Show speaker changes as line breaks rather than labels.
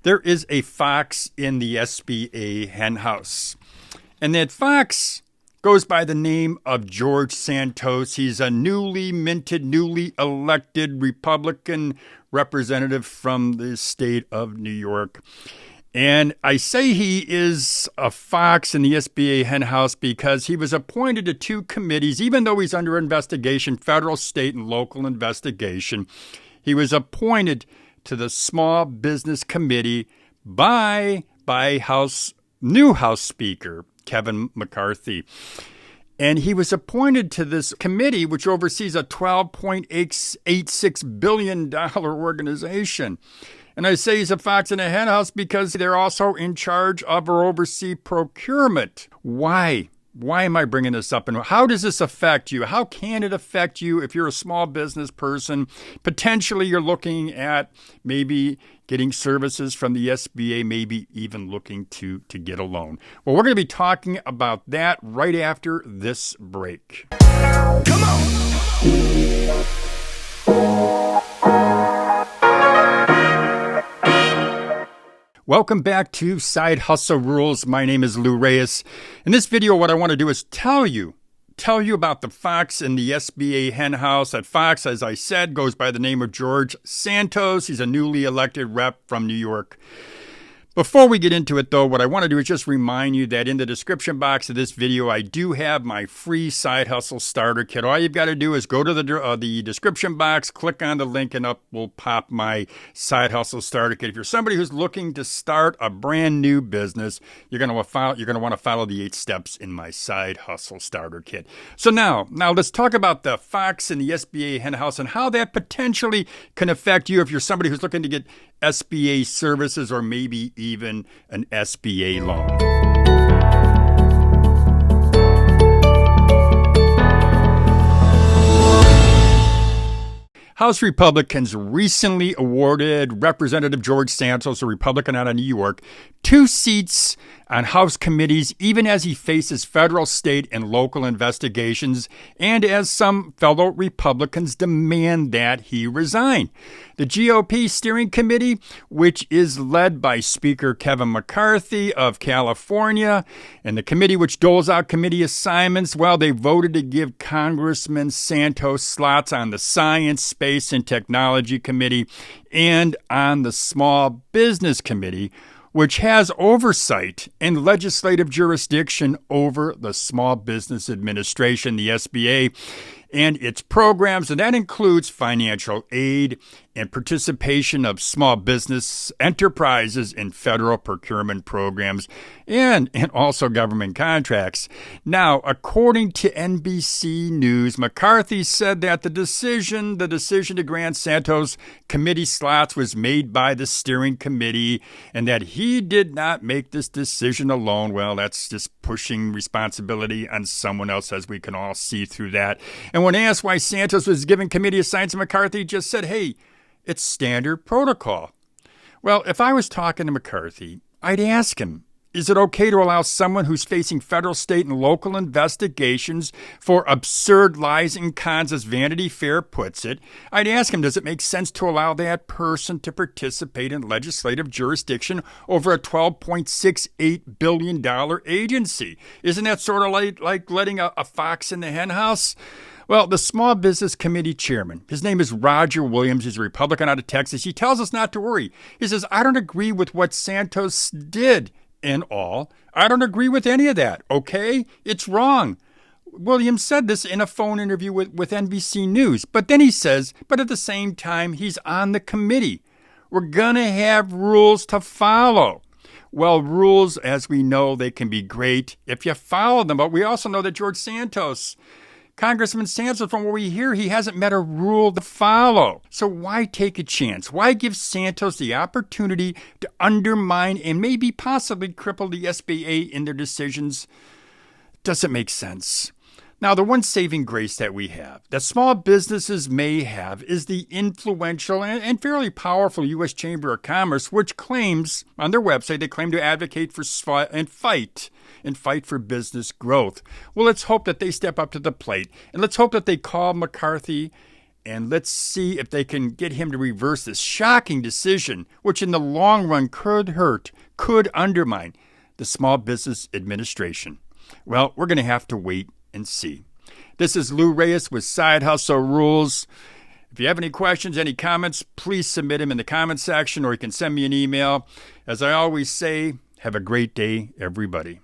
there is a fox in the SBA henhouse. And that fox goes by the name of George Santos. He's a newly minted, newly elected Republican representative from the state of New York. And I say he is a fox in the SBA henhouse because he was appointed to two committees, even though he's under investigation, federal, state, and local investigation. He was appointed to the Small Business Committee by new House Speaker Kevin McCarthy. And he was appointed to this committee, which oversees a $12.86 billion organization. And I say he's a fox in a henhouse because they're also in charge of or oversee procurement. Why? Why am I bringing this up? And how does this affect you? How can it affect you if you're a small business person? Potentially you're looking at maybe getting services from the SBA, maybe even looking to get a loan. Well, we're going to be talking about that right after this break. Come on! Welcome back to Side Hustle Rules. My name is Lou Reyes. In this video, what I want to do is tell you about the fox in the SBA henhouse. That fox, as I said, goes by the name of George Santos. He's a newly elected rep from New York. Before we get into it, though, what I want to do is just remind you that in the description box of this video, I do have my free Side Hustle Starter Kit. All you've got to do is go to the description box, click on the link, and up will pop my Side Hustle Starter Kit. If you're somebody who's looking to start a brand new business, you're going to want to follow the 8 steps in my Side Hustle Starter Kit. So now let's talk about the fox in the SBA henhouse and how that potentially can affect you if you're somebody who's looking to get SBA services or maybe even an SBA loan. House Republicans recently awarded Representative George Santos, a Republican out of New York, 2 seats on House committees, even as he faces federal, state, and local investigations, and as some fellow Republicans demand that he resign. The GOP Steering Committee, which is led by Speaker Kevin McCarthy of California, and the committee which doles out committee assignments, well, they voted to give Congressman Santos slots on the Science, Space, and Technology Committee and on the Small Business Committee, which has oversight and legislative jurisdiction over the Small Business Administration, the SBA, and its programs, and that includes financial aid and participation of small business enterprises in federal procurement programs and also government contracts. Now, according to NBC News, McCarthy said that the decision to grant Santos committee slots was made by the steering committee and that he did not make this decision alone. Well, that's just pushing responsibility on someone else, as we can all see through that. And when asked why Santos was given committee assignments, McCarthy just said, hey, it's standard protocol. Well, if I was talking to McCarthy, I'd ask him, is it okay to allow someone who's facing federal, state, and local investigations for absurd lies and cons, as Vanity Fair puts it? I'd ask him, does it make sense to allow that person to participate in legislative jurisdiction over a $12.68 billion agency? Isn't that sort of like letting a fox in the henhouse? Well, the Small Business Committee chairman, his name is Roger Williams. He's a Republican out of Texas. He tells us not to worry. He says, I don't agree with what Santos did and all. I don't agree with any of that, okay? It's wrong. Williams said this in a phone interview with NBC News. But then he says, but at the same time, he's on the committee. We're going to have rules to follow. Well, rules, as we know, they can be great if you follow them. But we also know that Congressman Santos, from what we hear, he hasn't met a rule to follow. So why take a chance? Why give Santos the opportunity to undermine and maybe possibly cripple the SBA in their decisions? Doesn't make sense. Now, the one saving grace that we have, that small businesses may have, is the influential and fairly powerful U.S. Chamber of Commerce, which claims, on their website, they claim to advocate for and fight for business growth. Well, let's hope that they step up to the plate, and let's hope that they call McCarthy And let's see if they can get him to reverse this shocking decision, which in the long run could undermine the Small Business Administration. Well, we're going to have to wait and see. This is Lou Reyes with Side Hustle Rules. If you have any questions, any comments, please submit them in the comment section, or you can send me an email. As I always say, have a great day, everybody.